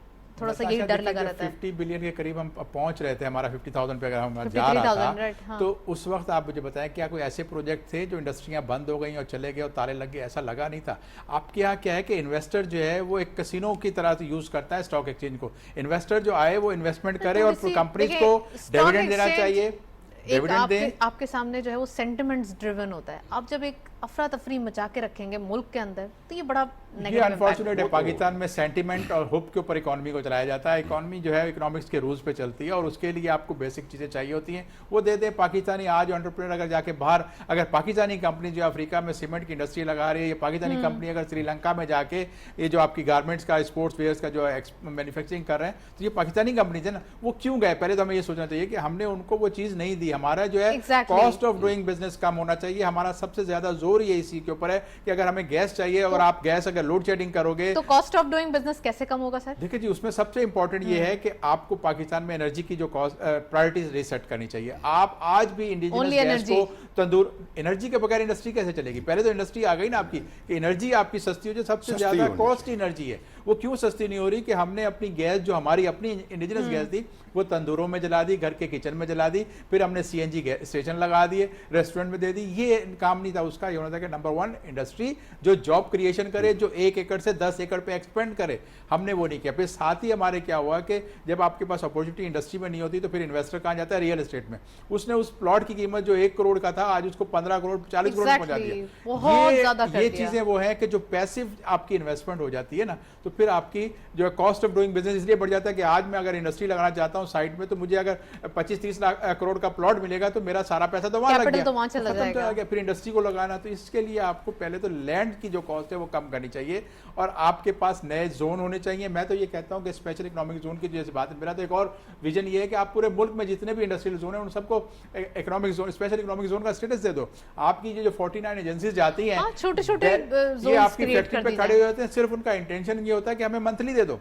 थोड़ा सा यही डर लगा रहता है। 50 बिलियन के करीब हम पहुंच रहे थे, हमारा 50,000 पे अगर हम जा रहा 53,000, था right, हाँ। तो उस वक्त आप मुझे बताएं क्या कोई ऐसे प्रोजेक्ट थे जो इंडस्ट्रियां बंद हो गई और चले गए और ताले लग गए? ऐसा लगा नहीं था। आपके यहाँ क्या है कि इन्वेस्टर जो है वो एक कसिनो की तरह से यूज करता है स्टॉक एक्सचेंज को। इन्वेस्टर जो आए वो इन्वेस्टमेंट करे और कंपनीज को डिविडेंड देना चाहिए, एक डिविडेंड दें। आपके सामने जो है वो सेंटिमेंट्स ड्रिवन होता है। आप जब एक अफरा तफरी मचा के रखेंगे मुल्क के अंदर तो ये बड़ा ये नेगेटिव अनफॉर्चुनेट है। पाकिस्तान में सेंटीमेंट और होप के ऊपर इकोनॉमी को चलाया जाता है। इकोनॉमी जो है इकोनॉमिक्स के रूल्स पे चलती है और उसके लिए आपको बेसिक चीज़ें चाहिए होती हैं, वो दे दे। पाकिस्तानी आज एंटरप्रेन्योर अगर जाके बाहर, अगर पाकिस्तानी कंपनी जो अफ्रीका में सीमेंट की इंडस्ट्री लगा रही है, या पाकिस्तानी कंपनी अगर श्रीलंका में जाके ये जो आपकी गारमेंट्स का, स्पोर्ट्स वेयर्स का जो मैन्युफैक्चरिंग कर रहे हैं, तो ये पाकिस्तानी कंपनी है ना, वो क्यों गए? पहले तो हमें ये सोचना चाहिए कि हमने उनको वो चीज़ नहीं दी। हमारा जो है कॉस्ट ऑफ डूइंग बिजनेस कम होना चाहिए। हमारा सबसे ज्यादा जोर ये इसी के ऊपर है कि अगर हमें गैस चाहिए और आप गैस अगर लोड शेडिंग करोगे तो कॉस्ट ऑफ डूइंग बिजनेस कैसे कम होगा सर? देखिए जी, उसमें सबसे इंपॉर्टेंट ये है कि आपको पाकिस्तान में एनर्जी की जो कॉस्ट प्रायोरिटीज रीसेट करनी चाहिए। आप आज भी इंडिजिनस गैस को तंदूर, एनर्जी के बगैर इंडस्ट्री कैसे चलेगी? पहले तो इंडस्ट्री आ गई ना आपकी कि एनर्जी आपकी सस्ती हो जाए। सबसे ज्यादा कॉस्ट एनर्जी है, वो क्यों सस्ती नहीं हो रही कि हमने अपनी गैस जो हमारी अपनी इंडिजिनस गैस थी वो तंदूरों में जला दी, घर के किचन में जला दी, फिर हमने सीएनजी स्टेशन लगा दिए, रेस्टोरेंट में दे दी। ये काम नहीं था उसका, होना था कि नंबर 1 इंडस्ट्री जो जॉब क्रिएशन करे, जो 1 एकड़ से 10 एकड़ पे एक्सपेंड करे। हमने वो नहीं किया। फिर साथ ही हमारे क्या हुआ कि जब आपके पास अपॉर्चुनिटी इंडस्ट्री में नहीं होती तो फिर इन्वेस्टर कहाँ जाता है? रियल एस्टेट में। उसने उस प्लॉट की कीमत जो 1 करोड़ का था आज उसको 15 करोड़ 40 करोड़ पहुंचा दिया। बहुत ज्यादा कर ये दिया। चीजें वो है कि जो पैसिव आपकी इन्वेस्टमेंट हो जाती है ना, तो फिर आपकी जो है कॉस्ट ऑफ डूइंग बिजनेस इसलिए बढ़ जाता है कि आज मैं अगर इंडस्ट्री लगाना चाहता हूं साइड में, तो मुझे अगर 25-30 लाख करोड़ का प्लॉट मिलेगा तो मेरा सारा पैसा तो वहां लग कैपिटल गया, तो वहां चला खत्म तो जाएगा। आ गया। फिर इंडस्ट्री को लगाना, तो इसके लिए आपको पहले तो लैंड की जो कॉस्ट है वो कम करनी चाहिए और आपके पास नए जोन होने चाहिए। मैं तो ये कहता हूं कि स्पेशल इकोनॉमिक जोन की जैसे बात है, मेरा तो एक और विजन ये है कि आप पूरे मुल्क में जितने भी इंडस्ट्रियल जोन है उन सबको economic zone, special economic zone का स्टेटस दे दो। आपकी जो 49 एजेंसीज जाती हैं, छोटे-छोटे ये जोन्स आपकी क्रिएट फैक्ट्री कर पे दी खड़े जाए। हो जाते हैं। सिर्फ उनका इंटेंशन ये होता है कि हमें मंथली दे दो।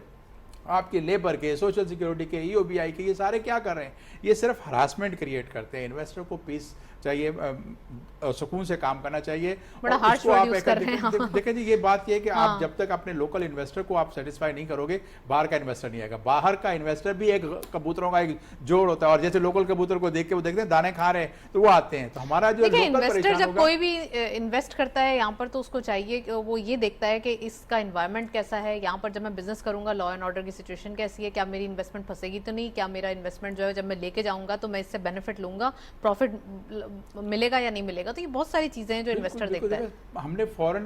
आपके लेबर के, सोशल सिक्योरिटी के, ईओबीआई के, ये सारे क्या कर रहे हैं? ये सिर्फ हरासमेंट क्रिएट करते हैं। इन्वेस्टर को पीस चाहिए, सुकून से काम करना चाहिए। बड़ा और harsh उसको word आप use कर रहे हैं, हाँ। देखें जी, ये बात ये है कि हाँ। आप जब तक अपने लोकल इन्वेस्टर को आप सेटिस्फाई नहीं करोगे, बाहर का इन्वेस्टर नहीं आएगा। बाहर का इन्वेस्टर भी एक कबूतरों का एक जोड़ होता है, और जैसे लोकल कबूतर को देख के वो देखते हैं दाने खा रहे हैं तो वो आते हैं। तो हमारा जो देखिए, लोकल इन्वेस्टर परेशान जब होगा, कोई भी इन्वेस्ट करता है यहाँ पर तो उसको चाहिए कि वो ये देखता है कि इसका इन्वायरमेंट कैसा है, यहाँ पर जब मैं बिजनेस करूंगा लॉ एंड ऑर्डर की सिचुएशन कैसी है, क्या मेरी इन्वेस्टमेंट फंसेगी तो नहीं, क्या मेरा इन्वेस्टमेंट जो है जब मैं लेके जाऊंगा तो मैं इससे बेनिफिट लूंगा, प्रॉफिट मिलेगा या नहीं मिलेगा। तो ये बहुत सारी चीजें हैं जो इन्वेस्टर बिल्कुल, देखता है। बिल्कुल। हमने फॉरेन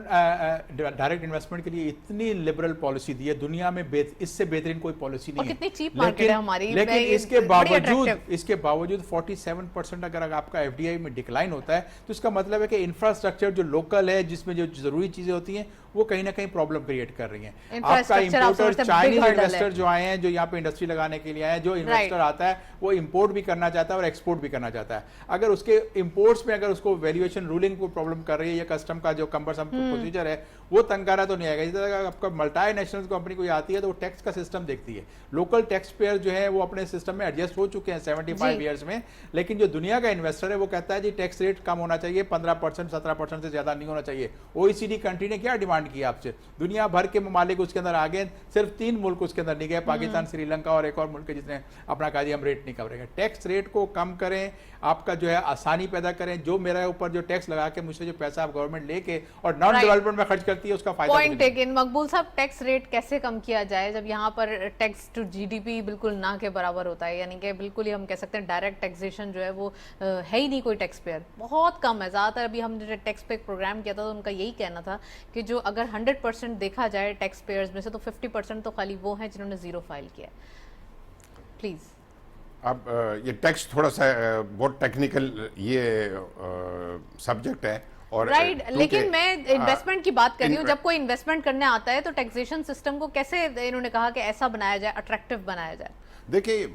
डायरेक्ट इन्वेस्टमेंट के लिए इतनी लिबरल पॉलिसी दी है, दुनिया में इससे बेहतरीन कोई पॉलिसी और नहीं है। कितनी cheap market है हमारी, लेकिन ये इसके बड़ी attractive। इसके बावजूद 47% अगर आपका एफडीआई में डिक्लाइन होता है तो इसका मतलब है कि इंफ्रास्ट्रक्चर जो लोकल है, जिसमें जो जरूरी चीजें होती हैं, वो कहीं ना कहीं प्रॉब्लम क्रिएट कर रही हैं। आपका Infrastructure importer, outsource Chinese big hurdle है। इन्वेस्टर जो आए हैं, जो यहाँ पे इंडस्ट्री लगाने के लिए आए हैं, जो इन्वेस्टर आता है वो इंपोर्ट भी करना चाहता है और एक्सपोर्ट भी करना चाहता है। अगर उसके इंपोर्ट्स में अगर उसको वैल्यूएशन रूलिंग को प्रॉब्लम कर रही है या कस्टम का जो कम्बरसम प्रोसीजर है वो तंग कर रहा तो नहीं आएगा। जिस तरह आपका मल्टीनेशनल कंपनी कोई आती है तो वो टैक्स का सिस्टम देखती है। लोकल टैक्स पेयर जो है वो अपने सिस्टम में एडजस्ट हो चुके हैं 75 ईयर्स में, लेकिन जो दुनिया का इन्वेस्टर है वो कहता है जी टैक्स रेट कम होना चाहिए, 15% 17% से ज्यादा नहीं होना चाहिए। ओईसीडी कंट्री ने क्या डिमांड की आपसे? दुनिया भर के ममालिक उसके अंदर आ गए, सिर्फ 3 मुल्क उसके अंदर नहीं गए, पाकिस्तान, श्रीलंका और एक और मुल्क है जिसने अपना कहा जी हम रेट नहीं कवरेंगे। टैक्स रेट को कम करें, आपका जो है आसानी पैदा करें। जो मेरे ऊपर जो टैक्स लगा के मुझसे जो पैसा आप गवर्नमेंट लेके और नॉन डेवलपमेंट में खर्च करती है उसका फायदा पॉइंट टेकन। मकबूल साहब, टैक्स रेट कैसे कम किया जाए जब यहाँ पर टैक्स टू जीडीपी बिल्कुल ना के बराबर होता है? यानी कि बिल्कुल ही हम कह सकते हैं डायरेक्ट टैक्सेशन जो है वो है ही नहीं, कोई टैक्स पेयर बहुत कम है। ज़्यादातर अभी हमने टैक्स पे एक प्रोग्राम किया था तो उनका यही कहना था कि जो अगर 100% देखा जाए टैक्स पेयर्स में से तो 50% तो खाली वो हैं जिन्होंने जीरो फाइल किया है। प्लीज़। अब ये टैक्स थोड़ा सा बहुत टेक्निकल ये सब्जेक्ट है और राइट, क्योंकि, लेकिन मैं इन्वेस्टमेंट की बात कर रही हूँ। इन- जब कोई इन्वेस्टमेंट करने आता है तो टैक्सेशन सिस्टम को कैसे इन्होंने कहा कि ऐसा बनाया जाए, अट्रैक्टिव बनाया जाए? देखिए,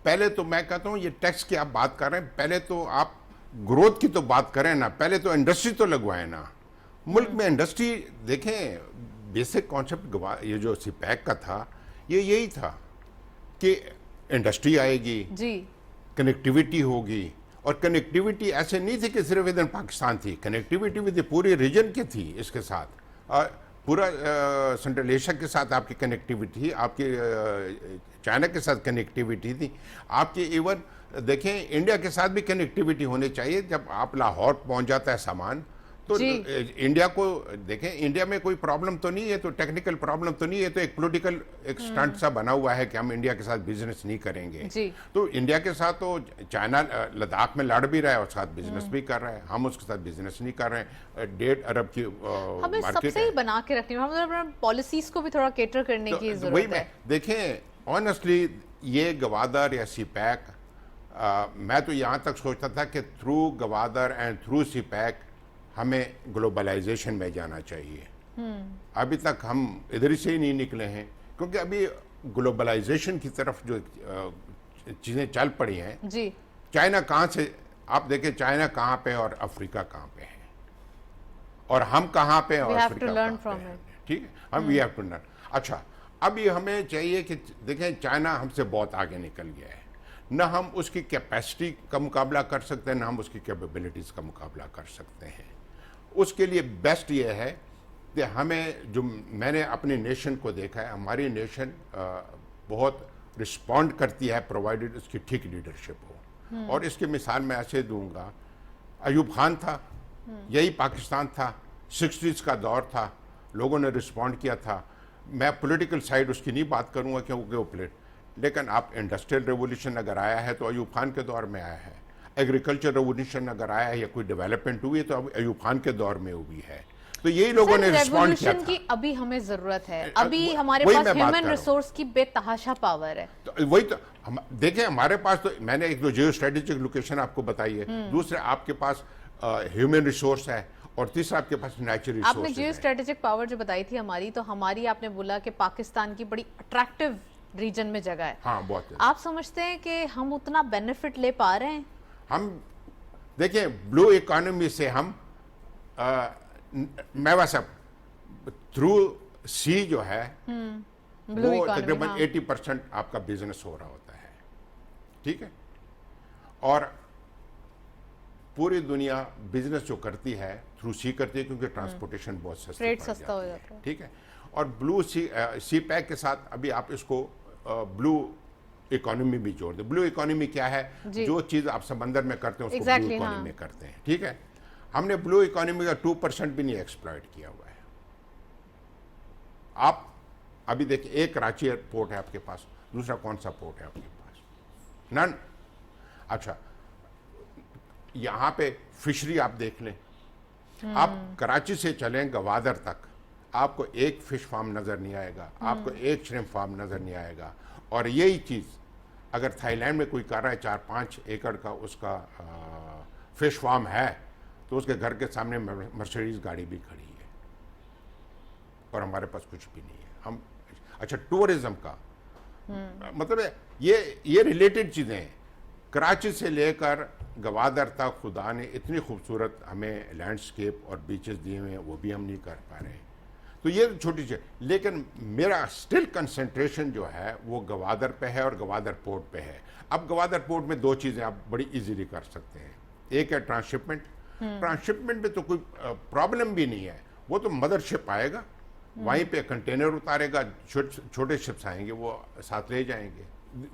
पहले तो मैं कहता हूँ ये टैक्स की आप बात कर रहे हैं, पहले तो आप ग्रोथ की तो बात करें ना, पहले तो इंडस्ट्री तो लगवाएं ना। मुल्क में इंडस्ट्री देखें, बेसिक कॉन्सेप्ट ये जो सिपैक का था ये यही था कि इंडस्ट्री आएगी, जी, कनेक्टिविटी होगी, और कनेक्टिविटी ऐसे नहीं थी कि सिर्फ इधर पाकिस्तान थी, कनेक्टिविटी विद पूरे रीजन की थी। इसके साथ और पूरा सेंट्रल एशिया के साथ आपकी कनेक्टिविटी, आपकी चाइना के साथ कनेक्टिविटी थी, आपकी इवन देखें इंडिया के साथ भी कनेक्टिविटी होनी चाहिए। जब आप लाहौर पहुंच जाता है सामान तो जी। इंडिया को देखें, इंडिया में कोई प्रॉब्लम तो नहीं है, तो टेक्निकल प्रॉब्लम तो नहीं है, तो एक पॉलिटिकल एक स्टंट सा बना हुआ है कि हम इंडिया के साथ बिजनेस नहीं करेंगे। जी। तो इंडिया के साथ तो चाइना लद्दाख में लड़ भी रहा है और साथ बिजनेस भी कर रहा है, हम उसके साथ बिजनेस नहीं कर रहे हैं। 1.5 अरब की हमें मार्केट सबसे ही बना के रखनी है, हमें पॉलिसीज को भी थोड़ा केटर करने की वही जरूरत में है। देखें, ऑनेस्टली ये गवादर या सीपैक, मैं तो यहाँ तक सोचता था कि through Gwadar and through CPEC हमें ग्लोबलाइजेशन में जाना चाहिए। अभी तक हम इधर से ही नहीं निकले हैं, क्योंकि अभी ग्लोबलाइजेशन की तरफ जो चीज़ें चल पड़ी हैं। जी, चाइना कहाँ से, आप देखें चाइना कहाँ पे और अफ्रीका कहाँ पे है, और हम कहाँ पे और We have to Africa learn कहाँ पे from है। it. ठीक है, हम वी हैव टू लर्न। अच्छा, अब ये हमें चाहिए कि देखें चाइना हमसे बहुत आगे निकल गया है, न हम उसकी कैपेसिटी का मुकाबला कर सकते हैं, न हम उसकी कैपेबिलिटीज़ का मुकाबला कर सकते हैं। उसके लिए बेस्ट ये है कि हमें, जो मैंने अपनी नेशन को देखा है, हमारी नेशन बहुत रिस्पॉन्ड करती है प्रोवाइडेड उसकी ठीक लीडरशिप हो। और इसकी मिसाल मैं ऐसे दूंगा, अयूब खान था, यही पाकिस्तान था, 60s का दौर था, लोगों ने रिस्पॉन्ड किया था। मैं पॉलिटिकल साइड उसकी नहीं बात करूंगा क्योंकि वो लेकिन आप इंडस्ट्रियल रेवोल्यूशन अगर आया है तो अयूब खान के दौर में आया है, एग्रीकल्चर रेवोल्यूशन अगर आया है या कोई डेवलपमेंट हुई है तो अब अयूब खान के दौर में हुई है। तो यही लोगों ने रिस्पॉन्ड किया था। की अभी हमें जरूरत है, अभी हमारे वही पास मैं बात ह्यूमन कर रहा हूं। रिसोर्स की बेतहाशा पावर है। तो वही तो हम देखें, हमारे पास तो मैंने एक तो जियो स्ट्रेटेजिक लोकेशन आपको बताई है, दूसरे आपके पास ह्यूमन रिसोर्स है, और तीसरा आपके पास नेचुरल रिसोर्स आपने जियो स्ट्रेटेजिक पावर जो बताई थी हमारी, तो हमारी आपने बोला कि पाकिस्तान की बड़ी अट्रैक्टिव रीजन में जगह है। हाँ, बहुत है। आप समझते हैं कि हम उतना बेनिफिट ले पा रहे हैं? हम देखें, ब्लू इकोनॉमी से हम मैं वैसा थ्रू सी जो है ब्लू वो इकोनॉमी, तकरीबन हाँ। 80% आपका बिजनेस हो रहा होता है, ठीक है। और पूरी दुनिया बिजनेस जो करती है थ्रू सी करती है, क्योंकि ट्रांसपोर्टेशन बहुत सस्ती फ्रेट पड़ सस्ता हो जाती जाता है। ठीक है। और ब्लू सी पैक के साथ अभी आप इसको ब्लू इकोनॉमी भी जोड़ दें। ब्लू इकोनॉमी क्या है? जी। जो चीज़ आप समंदर में करते हैं उसको Exactly, ब्लू इकोनॉमी हाँ। में करते हैं, ठीक है। हमने ब्लू इकोनॉमी का 2% भी नहीं एक्सप्लॉइट किया हुआ है। आप अभी देखिए, एक कराची एयरपोर्ट है आपके पास, दूसरा कौन सा पोर्ट है आपके पास? नन। अच्छा, यहां पे फिशरी आप देख लें, आप कराची से चलें गवादर तक, आपको एक फिश फार्म नजर नहीं आएगा, आपको एक श्रिम्प फार्म नजर नहीं आएगा। और यही चीज अगर थाईलैंड में कोई कर रहा है, 4-5 एकड़ का उसका फिश फार्म है, तो उसके घर के सामने मर्सिडीज गाड़ी भी खड़ी है, और हमारे पास कुछ भी नहीं है। हम अच्छा, टूरिज्म का मतलब है, ये रिलेटेड चीजें हैं। कराची से लेकर गवादर तक खुदा ने इतनी खूबसूरत हमें लैंडस्केप और बीचेस दिए हुए हैं, वो भी हम नहीं कर पा रहे हैं। तो ये छोटी चीज, लेकिन मेरा स्टिल कंसंट्रेशन जो है वो गवादर पे है और गवादर पोर्ट पे है। अब गवादर पोर्ट में दो चीजें आप बड़ी इजीली कर सकते हैं। एक है ट्रांसशिपमेंट। ट्रांसशिपमेंट में तो कोई प्रॉब्लम भी नहीं है, वो तो मदरशिप आएगा, वहीं पे कंटेनर उतारेगा, छोटे शिप्स आएंगे वो साथ ले जाएंगे,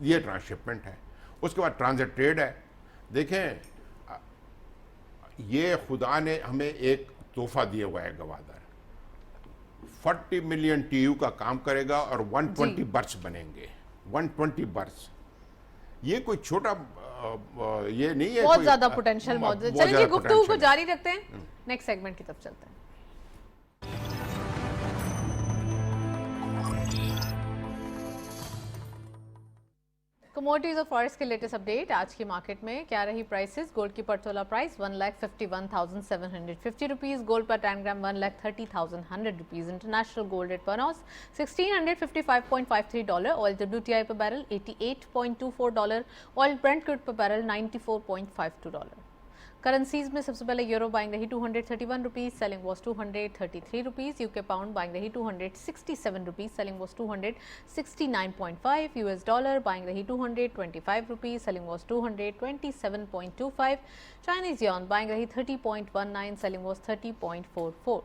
ये ट्रांसशिपमेंट है। उसके बाद ट्रांजिट ट्रेड है। देखें, ये खुदा ने हमें एक तोहफा दिया हुआ है गवादर, 40 मिलियन TU का काम करेगा और 120 बर्ड्स बनेंगे, 120 बर्ड्स। ये कोई छोटा ये नहीं है, बहुत ज्यादा पोटेंशियल मौजूद है। चलिए जी, गुफ्तगू को जारी रखते हैं, नेक्स्ट सेगमेंट की तरफ चलते हैं। कमोडिटीज और फॉरेक्स के लेटेस्ट अपडेट। आज की मार्केट में क्या रही प्राइसेस? गोल्ड की पर तोला प्राइस 1,51,750 रुपीज, गोल्ड पर 10 gram 1,30,100 rupees, international gold rate पर ऑunce $1,655.53, ऑयल WTI पर बैरल $88.24, ऑयल ब्रेंट क्रूड पर बैरल $94.52। करेंसीज में सबसे पहले यूरो बाइंग रही 231 rupees, selling was 233 rupees. UK pound buying रही 267 rupees, selling was 269.5। US dollar buying रही 225 rupees, selling was 227.25। Chinese yuan buying रही 30.19, selling was 30.44।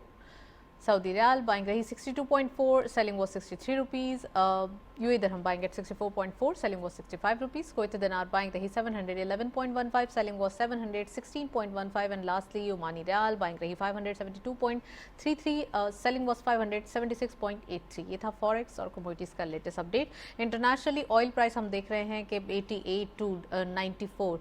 Saudi riyal buying रही 62.4, selling was 63 rupees. UAE dirham buying at 64.4, selling was 65 rupees. Kuwaiti dinar buying रही 711.15, selling was 716.15। And lastly Omani riyal buying रही 572.33, selling was 576.83। ये था forex और commodities का latest update. Internationally oil price हम देख रहे हैं कि 88 to 94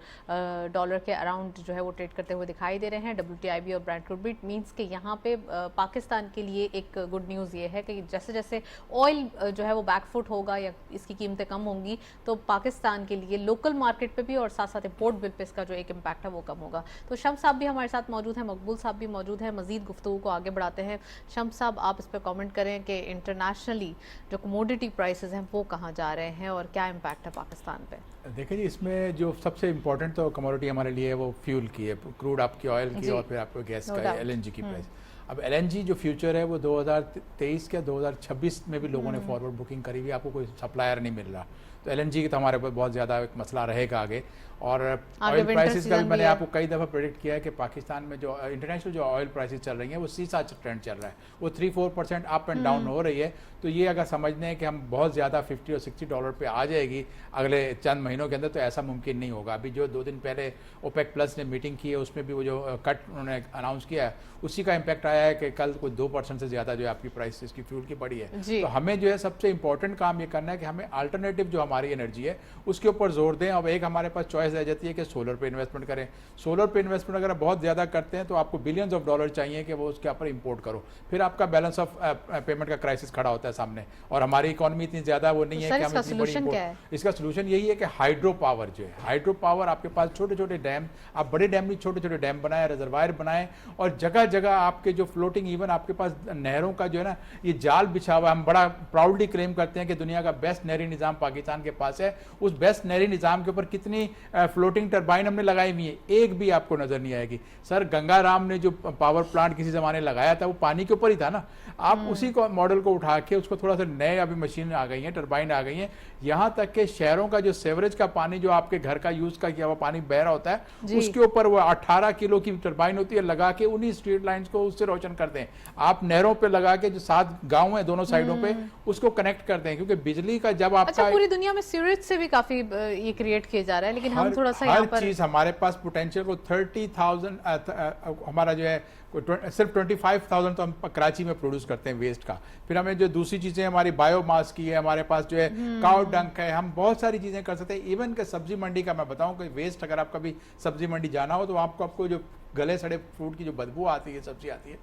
डॉलर के अराउंड जो है वो ट्रेड करते हुए दिखाई दे रहे हैं। WTI और ब्रेंट क्रूड भी मींस कि यहाँ पे पाकिस्तान के लिए एक गुड न्यूज़ ये है कि जैसे जैसे ऑयल जो है वो बैकफुट होगा या इसकी कीमतें कम होंगी, तो पाकिस्तान के लिए लोकल मार्केट पे भी और साथ साथ इंपोर्ट बिल पे इसका जो एक इम्पैक्ट है वो कम होगा। तो शम्स साहब भी हमारे साथ मौजूद हैं, मकबूल साहब भी मौजूद हैं। मजीद गुफ्तगू को आगे बढ़ाते हैं। शम्स साहब, आप इस पर कॉमेंट करें कि इंटरनेशनली जो कमोडिटी प्राइसेस हैं वो कहाँ जा रहे हैं और क्या इम्पैक्ट है पाकिस्तान पे? देखिए जी, इसमें जो सबसे इम्पोर्टेंट तो कमोडिटी हमारे लिए है वो फ्यूल की है, क्रूड आपकी ऑयल की और फिर आपको गैस का LNG की प्राइस। अब LNG जो फ्यूचर है वो 2023 के 2026 में भी लोगों ने फॉरवर्ड बुकिंग करी हुई, आपको कोई सप्लायर नहीं मिल रहा। तो LNG की तो हमारे पास बहुत ज़्यादा एक मसला रहेगा आगे। और आगे ऑयल winter प्राइसेस season कल भी मैंने है। आपको कई दफ़ा प्रेडिक्ट किया है कि पाकिस्तान में जो इंटरनेशनल जो ऑयल प्राइसेस चल रही हैं वो सीसा ट्रेंड चल रहा है, वो 3-4% अप एंड डाउन हो रही है। तो ये अगर समझने हैं कि हम बहुत ज़्यादा $50 और $60 पे आ जाएगी अगले चंद महीनों के अंदर, तो ऐसा मुमकिन नहीं होगा। अभी जो 2 दिन पहले ओपेक प्लस ने मीटिंग की है उसमें भी वो जो कट उन्होंने अनाउंस किया है उसी का इम्पैक्ट आया है कि कल कोई 2% से ज़्यादा जो है आपकी प्राइस इसकी फ्यूल की बढ़ी है। जी। तो हमें जो है सबसे इंपॉर्टेंट काम ये करना है कि हमें अल्टरनेटिव जो हमारी एनर्जी है उसके ऊपर जोर दें। अब एक हमारे पास चॉइस रह जाती है कि सोलर पे इन्वेस्टमेंट करें। सोलर पे इन्वेस्टमेंट अगर आप बहुत ज़्यादा करते हैं तो आपको बिलियंस ऑफ डॉलर चाहिए कि वो उसके ऊपर इंपोर्ट करो, फिर आपका बैलेंस ऑफ पेमेंट का क्राइसिस खड़ा होता है सामने। और हमारी इकोनॉमी इतनी ज़्यादा वो नहीं तो है सर, कि हम इसका इतनी बड़ी solution क्या है? import- इसका सोल्यूशन यही है कि हाइड्रो पावर जो है, हाइड्रो पावर आपके पास छोटे छोटे डैम, आप बड़े डैम नहीं छोटे छोटे डैम बनाए, रिजर्वायर बनाए, और जगह जगह आपके जो फ्लोटिंग, इवन आपके पास नहरों का जो है ना ये जाल बिछा हुआ है। हम बड़ा प्राउडली क्लेम करते हैं कि दुनिया का बेस्ट नहरी निज़ाम पाकिस्तान के पास है। उस बेस्ट नहरी निज़ाम के ऊपर कितनी फ्लोटिंग टरबाइन हमने लगाई हुई है, एक भी आपको नजर नहीं आएगी। सर गंगाराम ने जो पावर प्लांट किसी जमाने लगाया था वो पानी के ऊपर ही था ना। आप उसी को मॉडल को उठा के उसको थोड़ा सा नए अभी मशीन आ गई हैं, टरबाइन आ गई हैं, यहाँ तक कि शहरों का जो सेवरेज का पानी जो आपके घर का यूज का किया हुआ पानी बह रहा होता है उसके ऊपर वो 18 किलो की टरबाइन होती है, लगा के उन्हीं स्ट्रीट लाइंस को उससे रोशन करते हैं। आप नहरों पे लगा के जो 7 गांव हैं दोनों साइडों पे उसको कनेक्ट करते हैं, क्योंकि बिजली का जब आपका अच्छा, पूरी दुनिया में सीवरेज से भी काफी ये क्रिएट किया जा रहा है, लेकिन हम थोड़ा सा यहाँ हर पर चीज हमारे पास पोटेंशियल को 30,000 हमारा जो है सिर्फ 25,000 तो हम कराची में प्रोड्यूस करते हैं वेस्ट का। फिर हमें जो दूसरी चीजें हमारी बायोमास की है, हमारे पास जो है काउ डंक है, हम बहुत सारी चीजें कर सकते हैं। इवन के सब्जी मंडी का मैं बताऊं कि वेस्ट, अगर आप कभी सब्जी मंडी जाना हो तो आपको जो गले सड़े फ्रूट की जो बदबू आती है, सब्जी आती है,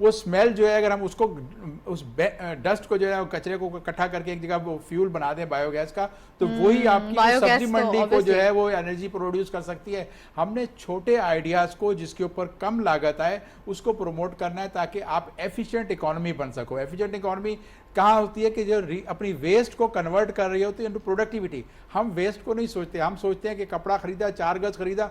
वो स्मेल जो है अगर हम उसको उस डस्ट को जो है कचरे को इकट्ठा करके एक जगह वो फ्यूल बना दें बायोगैस का, तो वही आपकी बायोगैस सब्जी तो मंडी को जो obviously है वो एनर्जी प्रोड्यूस कर सकती है। हमने छोटे आइडियाज को जिसके ऊपर कम लागत आए उसको प्रमोट करना है ताकि आप एफिशिएंट इकोनॉमी बन सको। एफिशिएंट इकोनॉमी कहाँ होती है कि जो अपनी वेस्ट को कन्वर्ट कर रही होती है इनटू प्रोडक्टिविटी। हम वेस्ट को नहीं सोचते, हम सोचते हैं कि कपड़ा खरीदा, 4 गज खरीदा,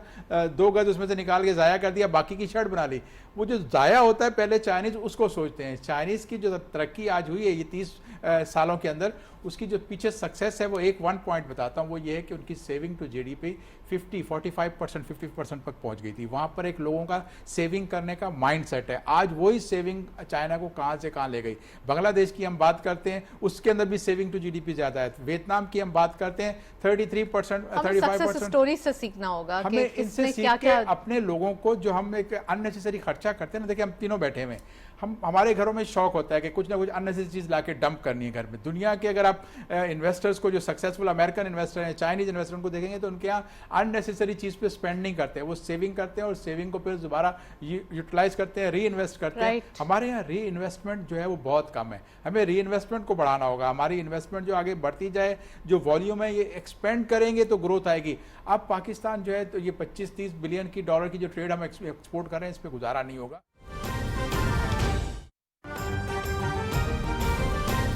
2 गज उसमें से निकाल के ज़ाया कर दिया, बाकी की शर्ट बना ली। वो जो ज़ाया होता है पहले चाइनीज़ उसको सोचते हैं। चाइनीज़ की जो तरक्की आज हुई है ये 30 सालों के अंदर, उसकी जो पीछे सक्सेस है वो वन पॉइंट बताता हूँ, वो ये है कि उनकी सेविंग टू जीडीपी 45% 50% तक पहुंच गई थी। वहाँ पर एक लोगों का सेविंग करने का माइंड सेट है। आज वही सेविंग चाइना को कहाँ से कहाँ ले गई। बांग्लादेश की हम बात करते हैं उसके अंदर भी सेविंग टू जीडीपी ज़्यादा है। वियतनाम की हम बात करते हैं 33%, 35%। स्टोरी से सीखना होगा हमें कि इससे सीख के अपने लोगों को जो हम एक अननेसेसरी खर्चा करते हैं ना, देखिए हम तीनों बैठे हुए, हमारे घरों में शौक होता है कि कुछ ना कुछ अननेसेसरी चीज़ लाके डंप करनी है घर में। दुनिया के अगर आप इन्वेस्टर्स को, जो सक्सेसफुल अमेरिकन इन्वेस्टर हैं, चाइनीज इन्वेस्टर को देखेंगे तो उनके यहाँ अननेसेसरी चीज़ पे स्पेंड नहीं करते हैं, वो सेविंग करते हैं और सेविंग को फिर दोबारा यूटिलाइज करते हैं, री इन्वेस्ट करते हैं। हमारे यहाँ री इन्वेस्टमेंट जो है वो बहुत कम है। हमें री इन्वेस्टमेंट को बढ़ाना होगा। हमारी इन्वेस्टमेंट जो आगे बढ़ती जाए, जो वॉल्यूम है ये एक्सपेंड करेंगे तो ग्रोथ आएगी। अब पाकिस्तान जो है तो ये 25-30 बिलियन की डॉलर की जो ट्रेड हम एक्सपोर्ट कर रहे हैं इस पर गुजारा नहीं होगा।